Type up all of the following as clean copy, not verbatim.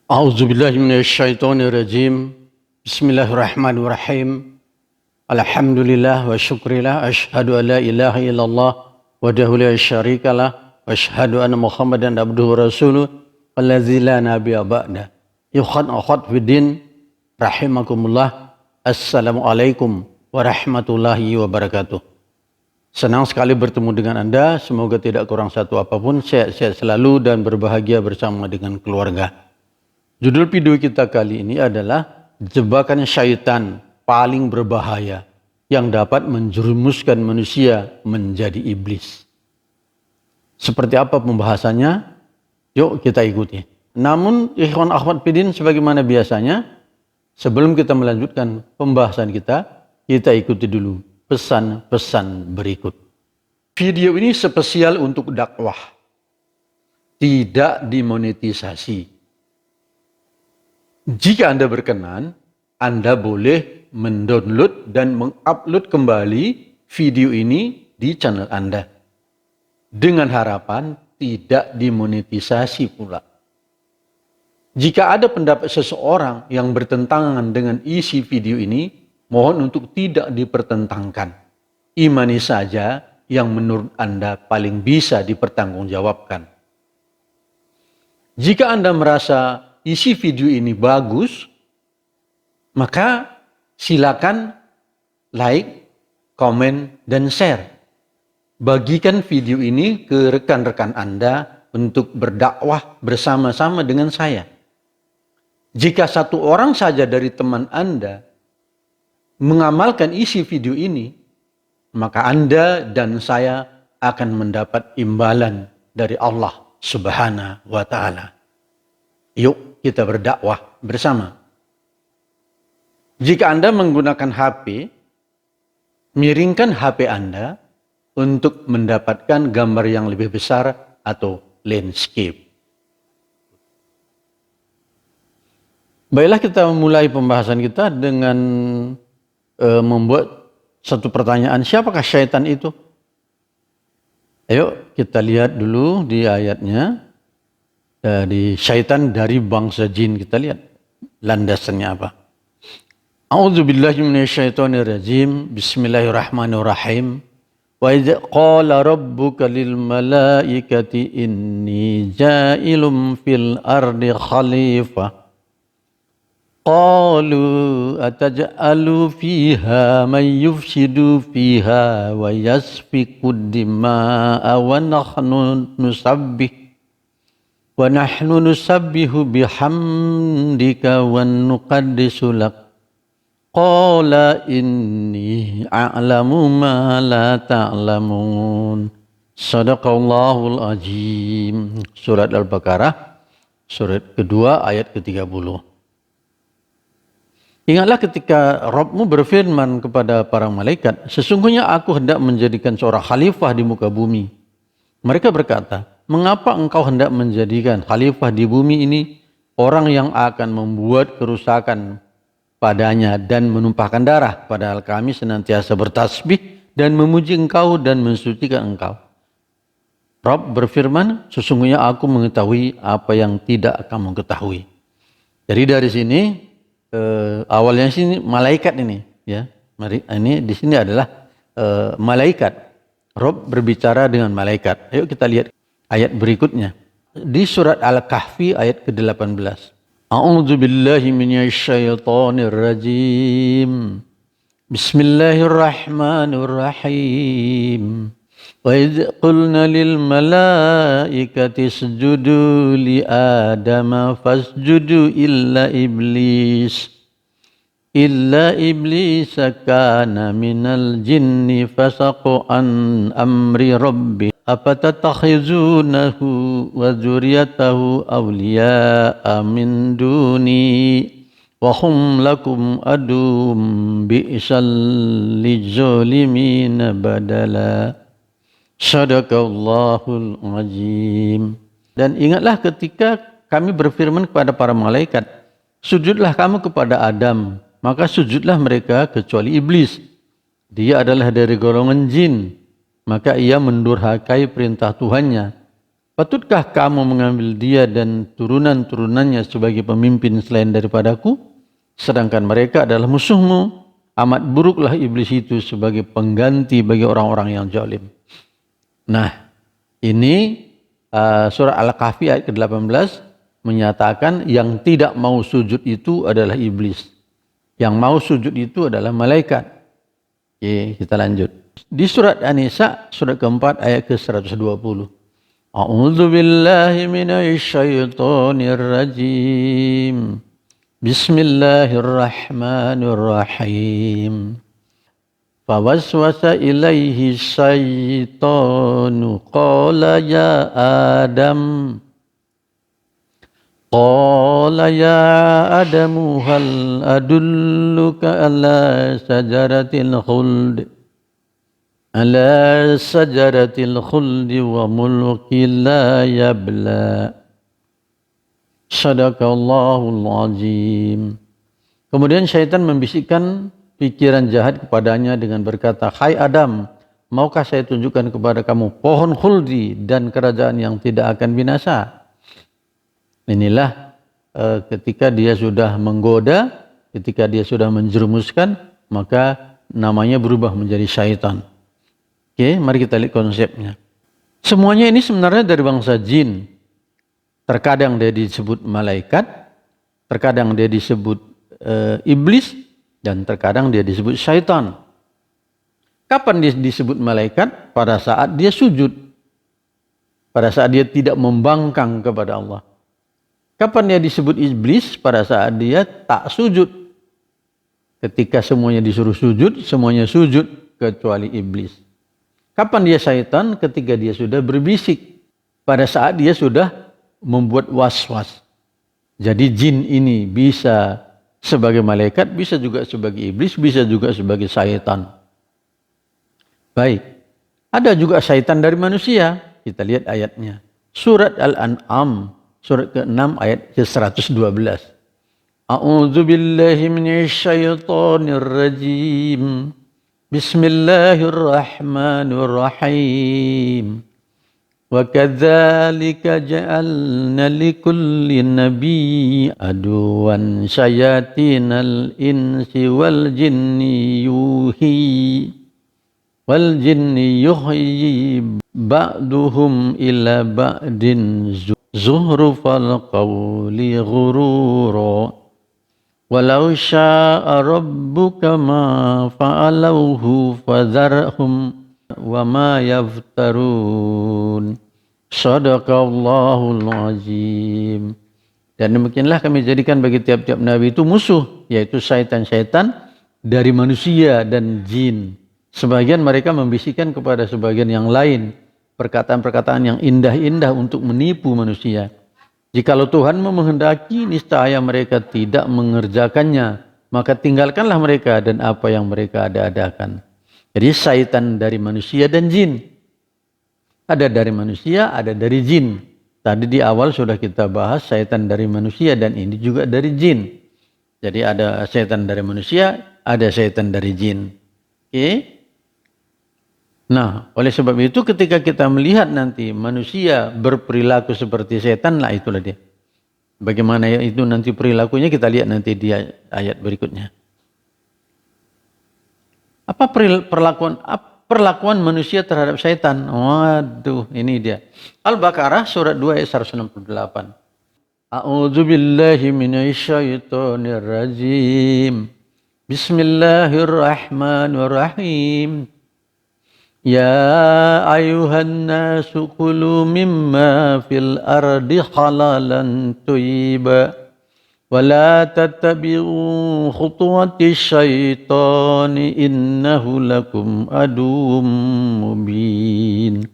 A'udzubillahi minasyaitonirrajim. Bismillahirrahmanirrahim. Alhamdulillah wa syukrillah. Asyhadu an la ilaha illallah wahdahu la syarikalah. Wa asyhadu anna Muhammadan abduhu wa rasuluh. Allazi la nabiyya ba'da. Ikhwan akhwat fiddin rahimakumullah. Assalamualaikum warahmatullahi wabarakatuh. Senang sekali bertemu dengan Anda. Semoga tidak kurang satu apapun. Sehat-sehat selalu dan berbahagia bersama dengan keluarga. Judul video kita kali ini adalah jebakan syaitan paling berbahaya yang dapat menjerumuskan manusia menjadi iblis. Seperti apa pembahasannya? Yuk kita ikuti. Namun ikhwan akhwat fiddin, sebagaimana biasanya, sebelum kita melanjutkan pembahasan kita ikuti dulu pesan-pesan berikut. Video ini spesial untuk dakwah, tidak dimonetisasi. Jika Anda berkenan, Anda boleh mendownload dan mengupload kembali video ini di channel Anda. Dengan harapan tidak dimonetisasi pula. Jika ada pendapat seseorang yang bertentangan dengan isi video ini, mohon untuk tidak dipertentangkan. Imani saja yang menurut Anda paling bisa dipertanggungjawabkan. Jika Anda merasa isi video ini bagus, maka silakan like, komen, dan share. Bagikan video ini ke rekan-rekan Anda untuk berdakwah bersama-sama dengan saya. Jika satu orang saja dari teman Anda mengamalkan isi video ini, maka Anda dan saya akan mendapat imbalan dari Allah Subhanahu wa Ta'ala. Yuk kita berdakwah bersama. Jika Anda menggunakan HP, miringkan HP Anda untuk mendapatkan gambar yang lebih besar atau landscape. Baiklah, kita mulai pembahasan kita dengan membuat satu pertanyaan. Siapakah syaitan itu? Ayo kita lihat dulu di ayatnya. Dari syaitan dari bangsa jin, kita lihat landasannya apa. A'udzubillahi minasyaitonirrajim. Bismillahirrahmanirrahim. Wa idz qala rabbuka lil malaikati inni ja'ilun fil ardi khalifah. Qalu ataj'alu fiha man yufsidu fiha wa yasfiku dima'a wa nahnu nusabbih wa nahnu nusabbihu bihamdika wa nuqaddisu lak. Qala inni a'lamu ma la ta'lamun. Shadaqallahul azim. Surat Al-Baqarah, surat kedua ayat ke-30. Ingatlah ketika Rabbmu berfirman kepada para malaikat, sesungguhnya aku hendak menjadikan seorang khalifah di muka bumi. Mereka berkata, mengapa engkau hendak menjadikan khalifah di bumi ini orang yang akan membuat kerusakan padanya dan menumpahkan darah, padahal kami senantiasa bertasbih dan memuji engkau dan mensucikan engkau. Rabb berfirman, sesungguhnya aku mengetahui apa yang tidak kamu ketahui. Jadi dari sini awalnya sini malaikat ini, ya. Ini di sini adalah malaikat. Rabb berbicara dengan malaikat. Ayo kita lihat ayat berikutnya di surat Al-Kahfi ayat ke-18. A'udzu billahi minasyaitonir rajim. Bismillahirrahmanirrahim. Wa idz qulna lil malaikati isjudu li adama fasjudu illa iblis kana minal jinni fasaqu an amri rabbi afatattakhizunahu wa dzurriyyatahu awliya'a min duni wa hum lakum adum bi'sal lizzalimin badala. Shadaqallahul azim. Dan ingatlah ketika kami berfirman kepada para malaikat, sujudlah kamu kepada Adam, maka sujudlah mereka kecuali iblis. Dia adalah dari golongan jin, maka ia mendurhakai perintah Tuhannya. Patutkah kamu mengambil dia dan turunan-turunannya sebagai pemimpin selain daripadaku? Sedangkan mereka adalah musuhmu. Amat buruklah iblis itu sebagai pengganti bagi orang-orang yang zalim. Nah, ini surah Al-Kahfi ayat ke-18 menyatakan yang tidak mau sujud itu adalah iblis. Yang mau sujud itu adalah malaikat. Oke, kita lanjut. Di surat An-Nisa, surat keempat ayat ke-120. A'udzu billahi minasy syaithanir rajim. Bismillahirrahmanirrahim. Fawaswasa ilaihi syaitanu qala ya Adam hal adulluka ala sajaratil khuldi wa mulkin la yabla. Sadaqallahul azim. Kemudian syaitan membisikkan pikiran jahat kepadanya dengan berkata, "Hai Adam, maukah saya tunjukkan kepada kamu pohon khuldi dan kerajaan yang tidak akan binasa?" Inilah ketika dia sudah menggoda, ketika dia sudah menjerumuskan, maka namanya berubah menjadi syaitan. Oke, mari kita lihat konsepnya. Semuanya ini sebenarnya dari bangsa jin. Terkadang dia disebut malaikat, terkadang dia disebut iblis, dan terkadang dia disebut syaitan. Kapan dia disebut malaikat? Pada saat dia sujud. Pada saat dia tidak membangkang kepada Allah. Kapan dia disebut iblis? Pada saat dia tak sujud. Ketika semuanya disuruh sujud, semuanya sujud kecuali iblis. Kapan dia syaitan? Ketika dia sudah berbisik. Pada saat dia sudah membuat was-was. Jadi jin ini bisa sebagai malaikat, bisa juga sebagai iblis, bisa juga sebagai syaitan. Baik. Ada juga syaitan dari manusia. Kita lihat ayatnya. Surat Al-An'am, surat ke-6 ayat ke-112. A'udzu billahi minasy syaithanir rajim. Bismillahirrahmanirrahim. وَكَذَلِكَ جَعَلْنَا لِكُلِّ نَبِيٍّ عَدُوًّا شَيَاطِينَ الْإِنسِ وَالْجِنِّ يُوحِي بَعْضُهُمْ إِلَى بَعْضٍ زُخْرُفَ الْقَوْلِ غُرُورًا وَلَوْ شَاءَ رَبُّكَ مَا فَعَلُوهُ فَذَرْهُمْ وَمَا يَفْتَرُونَ. Shadaqallahul azim. Dan demikianlah kami jadikan bagi tiap-tiap nabi itu musuh, yaitu syaitan-syaitan dari manusia dan jin. Sebagian mereka membisikkan kepada sebagian yang lain perkataan-perkataan yang indah-indah untuk menipu manusia. Jikalau Tuhan menghendaki, niscaya mereka tidak mengerjakannya, maka tinggalkanlah mereka dan apa yang mereka ada-adakan. Jadi syaitan dari manusia dan jin. Ada dari manusia, ada dari jin. Tadi di awal sudah kita bahas syaitan dari manusia dan ini juga dari jin. Jadi ada syaitan dari manusia, ada syaitan dari jin. Oke? Nah, oleh sebab itu ketika kita melihat nanti manusia berperilaku seperti setan, lah itulah dia. Bagaimana itu nanti perilakunya kita lihat nanti di ayat berikutnya. Apa perlakuan manusia terhadap syaitan? Waduh, ini dia. Al-Baqarah surat 2 ayat 168. A'udzu billahi minasy syaithanir rajim. Bismillahirrahmanirrahim. Ya ayuhan nasu kulu mimma fil ardi halalan thayyiban. ولا تتبعوا خطوات الشيطان إنه لكم عدو مبين.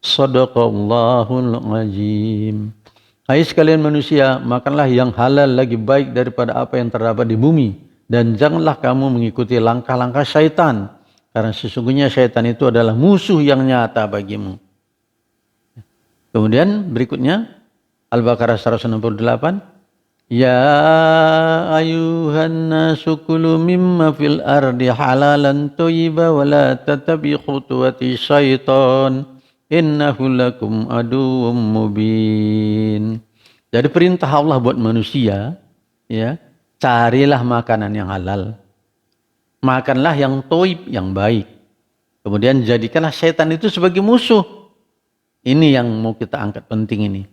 Shadaqallahul azim. Hai sekalian manusia, makanlah yang halal lagi baik daripada apa yang terdapat di bumi, dan janganlah kamu mengikuti langkah-langkah syaitan, karena sesungguhnya syaitan itu adalah musuh yang nyata bagimu. Kemudian berikutnya Al-Baqarah 168. Ya ayuhan nasu kulu mimma fil ardi halalan thayyiban wa la tattabi'u khutuwati syaitan innahu lakum aduwwum mubin. Jadi perintah Allah buat manusia, ya, carilah makanan yang halal. Makanlah yang thayyib, yang baik. Kemudian jadikanlah setan itu sebagai musuh. Ini yang mau kita angkat penting ini.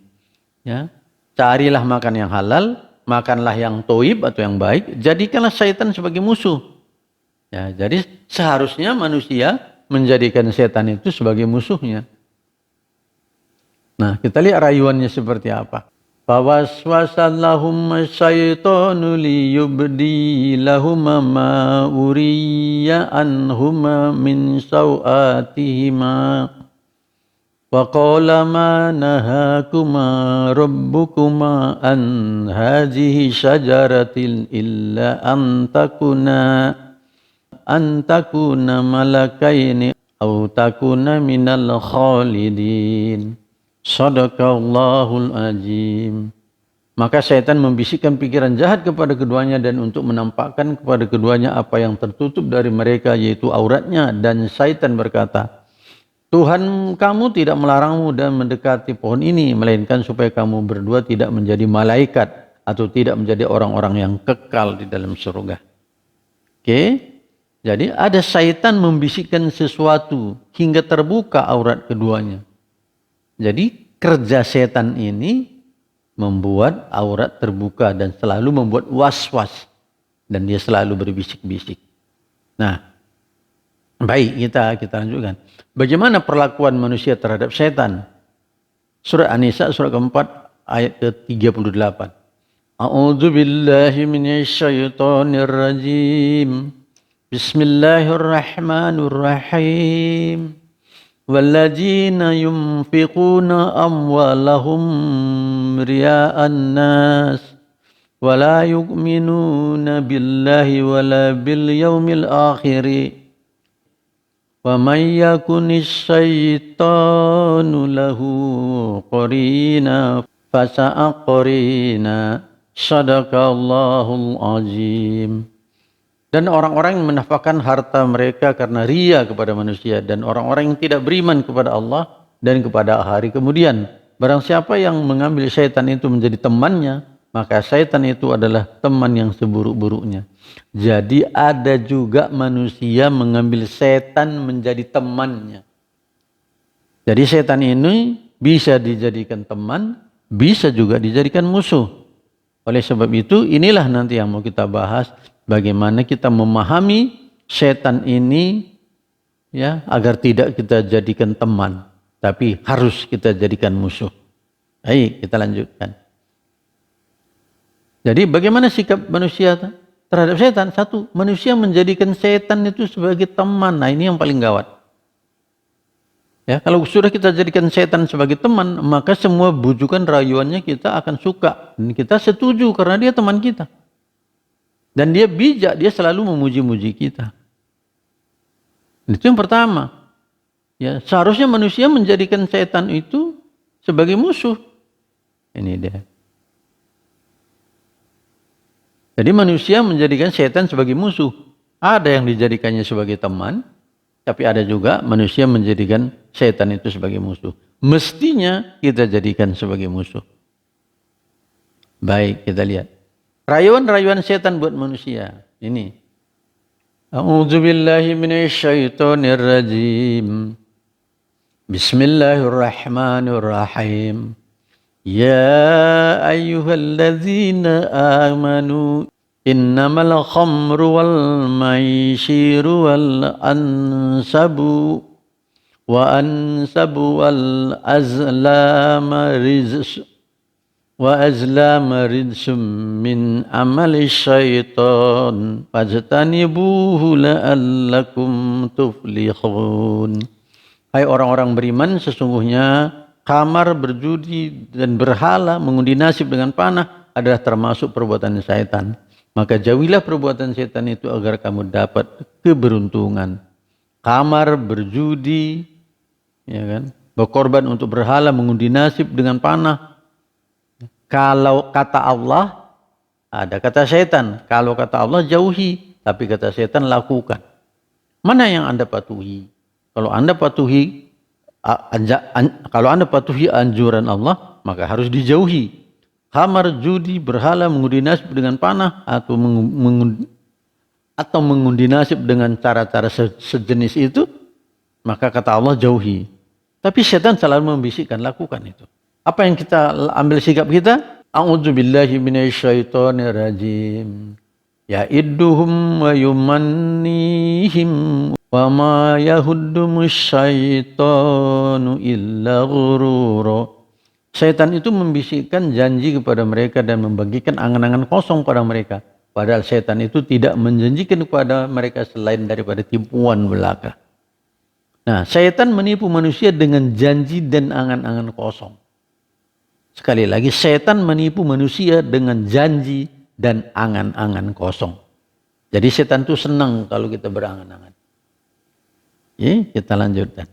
Ya. Carilah makan yang halal, makanlah yang thayyib atau yang baik, jadikanlah setan sebagai musuh. Ya, jadi seharusnya manusia menjadikan setan itu sebagai musuhnya. Nah, kita lihat rayuannya seperti apa. Fawaswasa lahum syaitanu liyubdi lahum ma uriya anhuma min sawatihima wa qala ma nahakuma rabbukuma an hadhihi syajaratin illa an takuna malakaini aw takuna minal khalidin. Shadaqallahul azim. Maka syaitan membisikkan pikiran jahat kepada keduanya dan untuk menampakkan kepada keduanya apa yang tertutup dari mereka, yaitu auratnya. Dan syaitan berkata, Tuhan kamu tidak melarangmu dan mendekati pohon ini, melainkan supaya kamu berdua tidak menjadi malaikat atau tidak menjadi orang-orang yang kekal di dalam surga. Oke? Jadi ada syaitan membisikkan sesuatu hingga terbuka aurat keduanya. Jadi kerja setan ini membuat aurat terbuka dan selalu membuat was-was. Dan dia selalu berbisik-bisik. Nah, baik kita lanjutkan. Bagaimana perlakuan manusia terhadap setan? Surah An-Nisa surah keempat ayat ke-38. A'udzu billahi minasyaitonir rajim. Bismillahirrahmanirrahim. والذين ينفقون أموالهم رياء الناس ولا يؤمنون بالله ولا باليوم الآخر ومن يكن الشيطان له قرينا فساء قرينا صدق الله العظيم. Dan orang-orang yang menafkahkan harta mereka karena ria kepada manusia, dan orang-orang yang tidak beriman kepada Allah dan kepada hari kemudian. Barang siapa yang mengambil syaitan itu menjadi temannya, maka syaitan itu adalah teman yang seburuk-buruknya. Jadi ada juga manusia mengambil setan menjadi temannya. Jadi setan ini bisa dijadikan teman, bisa juga dijadikan musuh. Oleh sebab itu inilah nanti yang mau kita bahas. Bagaimana kita memahami setan ini, ya, agar tidak kita jadikan teman, tapi harus kita jadikan musuh. Baik, kita lanjutkan. Jadi bagaimana sikap manusia terhadap setan? Satu, manusia menjadikan setan itu sebagai teman. Nah, ini yang paling gawat. Ya, kalau sudah kita jadikan setan sebagai teman, maka semua bujukan rayuannya kita akan suka. Dan kita setuju karena dia teman kita. Dan dia bijak, dia selalu memuji-muji kita. Itu yang pertama. Ya, seharusnya manusia menjadikan setan itu sebagai musuh. Ini dia. Jadi manusia menjadikan setan sebagai musuh. Ada yang dijadikannya sebagai teman, tapi ada juga manusia menjadikan setan itu sebagai musuh. Mestinya kita jadikan sebagai musuh. Baik, kita lihat. Rayuan-rayuan setan buat manusia. Ini. A'udzubillahi minasyaitonir rajim. Bismillahirrahmanirrahim. Ya ayyuhalladzina amanu innamal khamru wal maisiru wal ansabu wal azlama wa azlama rizsum min amali syaitan fajtanibuhu la'allakum tuflihun. Hai orang-orang beriman, sesungguhnya kamar, berjudi dan berhala, mengundi nasib dengan panah adalah termasuk perbuatan syaitan. Maka jauhilah perbuatan syaitan itu agar kamu dapat keberuntungan. Kamar, berjudi, ya kan, berkorban untuk berhala, mengundi nasib dengan panah. Kalau kata Allah, ada kata setan. Kalau kata Allah, jauhi. Tapi kata setan, lakukan. Mana yang Anda patuhi? Kalau Anda patuhi Kalau Anda patuhi anjuran Allah, maka harus dijauhi. Khamar, judi, berhala, mengundi nasib dengan panah, atau mengundi nasib dengan cara-cara sejenis itu, maka kata Allah jauhi. Tapi setan selalu membisikkan, lakukan itu. Apa yang kita ambil sikap kita? A'udzubillahi minasyaitonirrajim. Ya'idduhum wa yumannihim wa ma yahuddumus syaitanu illa ghurura. Setan itu membisikkan janji kepada mereka dan membagikan angan-angan kosong pada mereka. Padahal setan itu tidak menjanjikan kepada mereka selain daripada tipuan belaka. Nah, setan menipu manusia dengan janji dan angan-angan kosong. Sekali lagi, setan menipu manusia dengan janji dan angan-angan kosong. Jadi setan itu senang kalau kita berangan-angan. Ya, kita lanjutkan.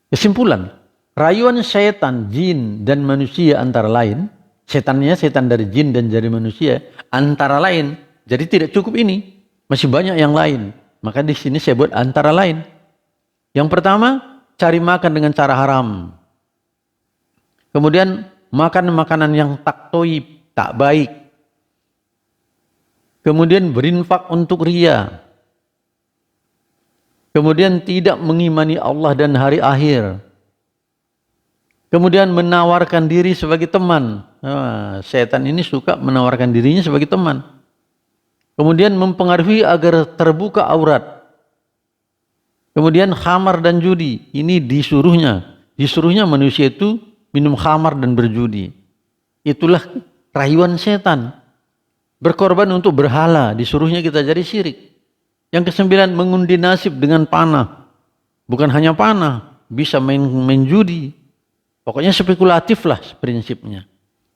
Kesimpulan. Rayuan setan, jin, dan manusia antara lain, setannya setan dari jin dan dari manusia, antara lain, jadi tidak cukup ini, masih banyak yang lain. Maka di sini saya buat antara lain. Yang pertama, cari makan dengan cara haram. Kemudian, makan makanan yang tak toib, tak baik. Kemudian berinfak untuk riya. Kemudian tidak mengimani Allah dan hari akhir. Kemudian menawarkan diri sebagai teman. Setan ini suka menawarkan dirinya sebagai teman. Kemudian mempengaruhi agar terbuka aurat. Kemudian khamar dan judi. Ini disuruhnya. Disuruhnya manusia itu minum khamar dan berjudi. Itulah rayuan setan. Berkorban untuk berhala. Disuruhnya kita jadi syirik. Yang kesembilan, mengundi nasib dengan panah. Bukan hanya panah. Bisa main judi. Pokoknya spekulatif lah prinsipnya.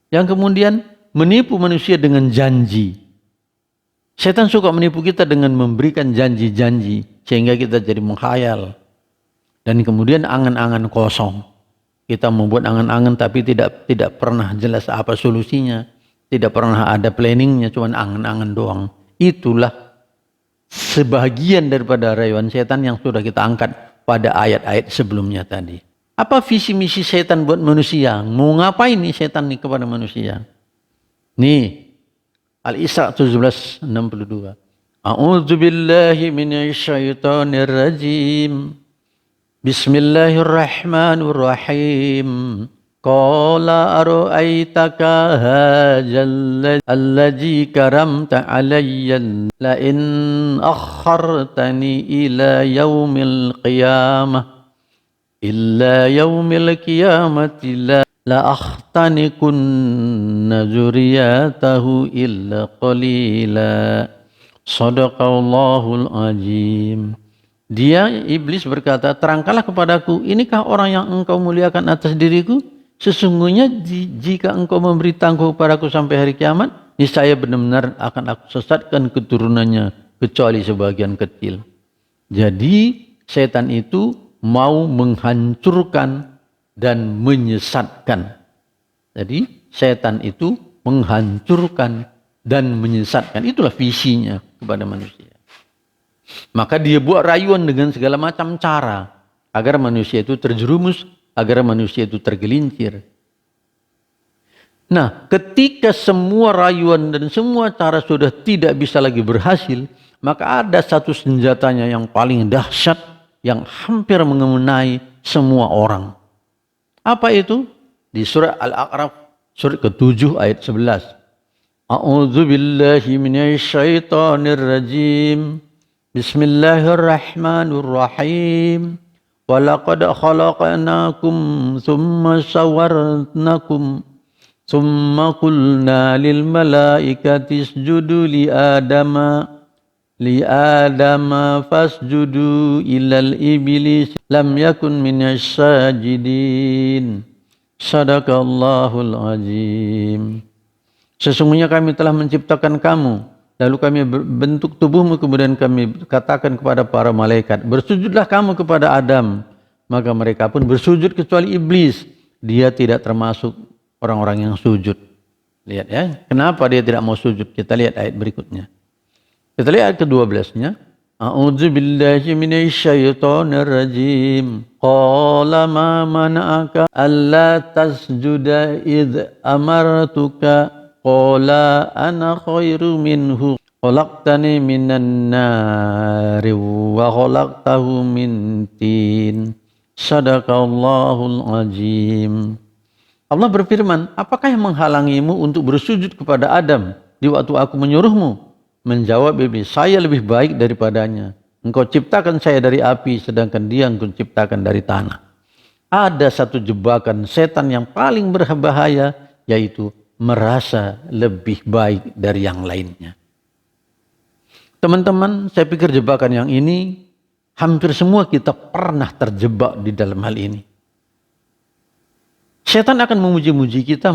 Yang kemudian menipu manusia dengan janji. Setan suka menipu kita dengan memberikan janji-janji sehingga kita jadi menghayal. Dan kemudian angan-angan kosong. Kita membuat angan-angan tapi tidak pernah jelas apa solusinya. Tidak pernah ada planningnya, cuma angan-angan doang. Itulah sebagian daripada rayuan setan yang sudah kita angkat pada ayat-ayat sebelumnya tadi. Apa visi misi setan buat manusia? Mau ngapain nih setan nih kepada manusia? Nih, Al-Isra 17:62. A'udzu billahi minasyaitonir rajim. Bismillahirrahmanirrahim. Qala ara'aitaka hadzal allazi karamta alayya la in akhartani ila yaumil qiyamah illa yaumil qiyamati la akhtanikunna zuriyatahu illa qalila. Shadaqallahul azim. Dia, iblis, berkata, terangkanlah kepadaku, inikah orang yang engkau muliakan atas diriku? Sesungguhnya jika engkau memberitahu kepadaku sampai hari kiamat, niscaya benar-benar akan aku sesatkan keturunannya kecuali sebagian kecil. Jadi setan itu mau menghancurkan dan menyesatkan. Jadi setan itu menghancurkan dan menyesatkan. Itulah visinya kepada manusia. Maka dia buat rayuan dengan segala macam cara agar manusia itu terjerumus, agar manusia itu tergelincir. Nah, ketika semua rayuan dan semua cara sudah tidak bisa lagi berhasil, maka ada satu senjatanya yang paling dahsyat yang hampir mengenai semua orang. Apa itu? Di surah Al-A'raf, surat ke-7 ayat 11. A'udzu billahi minasyaitonir rajim. Bismillahirrahmanirrahim. Walaqad khalaqnakum thumma sawwarnakum thumma qulna lil malaikati isjudu li Adama fasjudu ilal iblis lam yakun minasy sajidin. Sadaqallahul azim. Sesungguhnya kami telah menciptakan kamu, lalu kami bentuk tubuhmu, kemudian kami katakan kepada para malaikat, bersujudlah kamu kepada Adam. Maka mereka pun bersujud kecuali iblis. Dia tidak termasuk orang-orang yang sujud. Lihat ya, kenapa dia tidak mau sujud? Kita lihat ayat berikutnya. Kita lihat ayat ke-12-nya. A'udzu billahi minasyaitonir rajim. Qala ma mana'aka alla tasjuda id amartuka qala ana khairu minhu khalaqtani minan nari wa khalaqtahu min tin. Sadaqallahul azim. Allah berfirman, apakah yang menghalangimu untuk bersujud kepada Adam di waktu aku menyuruhmu? Menjawab iblis, saya lebih baik daripadanya. Engkau ciptakan saya dari api, sedangkan dia engkau ciptakan dari tanah. Ada satu jebakan setan yang paling berbahaya, yaitu merasa lebih baik dari yang lainnya. Teman-teman, saya pikir jebakan yang ini, hampir semua kita pernah terjebak di dalam hal ini. Setan akan memuji-muji kita,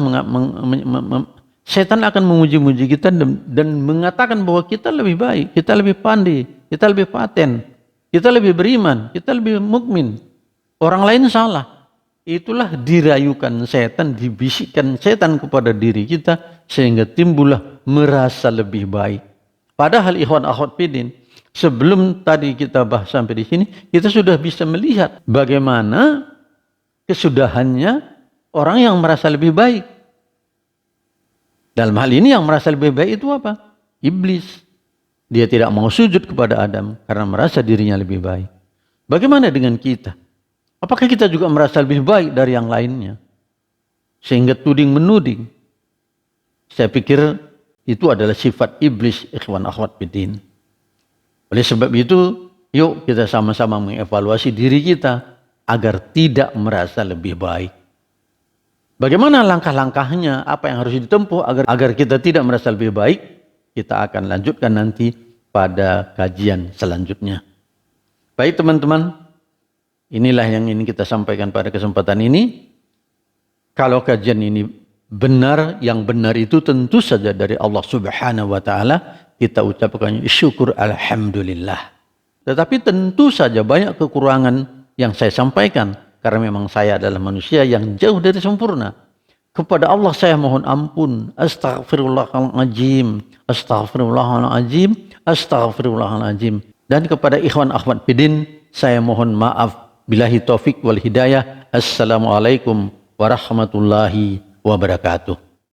setan akan memuji-muji kita dan mengatakan bahwa kita lebih baik, kita lebih pandai, kita lebih paten, kita lebih beriman, kita lebih mukmin. Orang lain salah. Itulah dirayukan setan, dibisikkan setan kepada diri kita sehingga timbullah merasa lebih baik. Padahal ikhwan akhwat fiddin, sebelum tadi kita bahas sampai di sini, kita sudah bisa melihat bagaimana kesudahannya orang yang merasa lebih baik. Dalam hal ini yang merasa lebih baik itu apa? Iblis. Dia tidak mau sujud kepada Adam karena merasa dirinya lebih baik. Bagaimana dengan kita? Apakah kita juga merasa lebih baik dari yang lainnya? Sehingga tuding menuding. Saya pikir itu adalah sifat iblis, ikhwan akhwat fiddin. Oleh sebab itu, yuk kita sama-sama mengevaluasi diri kita agar tidak merasa lebih baik. Bagaimana langkah-langkahnya, apa yang harus ditempuh agar kita tidak merasa lebih baik? Kita akan lanjutkan nanti pada kajian selanjutnya. Baik teman-teman, inilah yang ingin kita sampaikan pada kesempatan ini. Kalau kajian ini benar, yang benar itu tentu saja dari Allah Subhanahu wa Ta'ala, kita ucapkan syukur alhamdulillah. Tetapi tentu saja banyak kekurangan yang saya sampaikan. Karena memang saya adalah manusia yang jauh dari sempurna. Kepada Allah saya mohon ampun. Astaghfirullahaladzim. Astaghfirullahaladzim. Astaghfirullahaladzim. Dan kepada ikhwan akhwat fiddin, saya mohon maaf. Billahi taufik wal hidayah. Assalamualaikum warahmatullahi wabarakatuh.